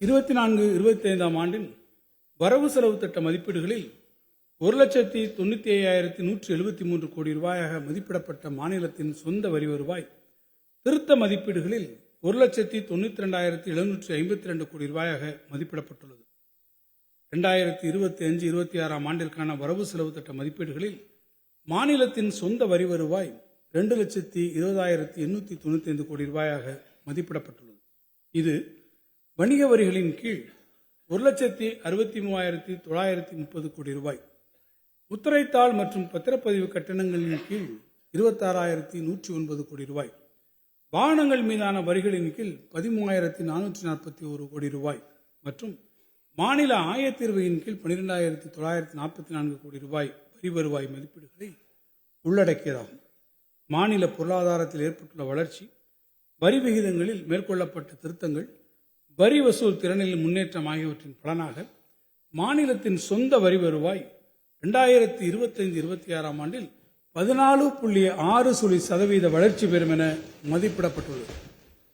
24-25 ஆண்டின் வரவு செலவு திட்ட மதிப்பீடுகளில் 1,95,173 கோடி ரூபாயாக மதிப்பிடப்பட்ட மாநிலத்தின் சொந்த வரி வருவாய் திருத்த மதிப்பீடுகளில் 1,92,752 கோடி ரூபாயாக மதிப்பிடப்பட்டுள்ளது. 2025-26 ஆண்டிற்கான வரவு செலவு திட்ட மதிப்பீடுகளில் மாநிலத்தின் சொந்த வரி வருவாய் 2,20,895 கோடி ரூபாயாக மதிப்பிடப்பட்டுள்ளது. இது வணிக வரிகளின் கீழ் 1,63,930 கோடி ரூபாய், முத்திரைத்தாள் மற்றும் பத்திரப்பதிவு கட்டணங்களின் கீழ் 26,109 கோடி ரூபாய், வாகனங்கள் மீதான வரிகளின் கீழ் 13,441 கோடி ரூபாய் மற்றும் மாநில ஆயத்தீர்வையின் கீழ் 12,944 கோடி ரூபாய் வரி வருவாய் மதிப்பீடுகளை உள்ளடக்கியதாகும். மாநில பொருளாதாரத்தில் ஏற்பட்டுள்ள வளர்ச்சி, வரி விகிதங்களில் மேற்கொள்ளப்பட்ட திருத்தங்கள், வரி வசூல் திறனில் முன்னேற்றம் ஆகியவற்றின் பலனாக மாநிலத்தின் சொந்த வரி வருவாய் 2025-26 ஆண்டில் 14.6% வளர்ச்சி பெறும் என மதிப்பிடப்பட்டுள்ளது.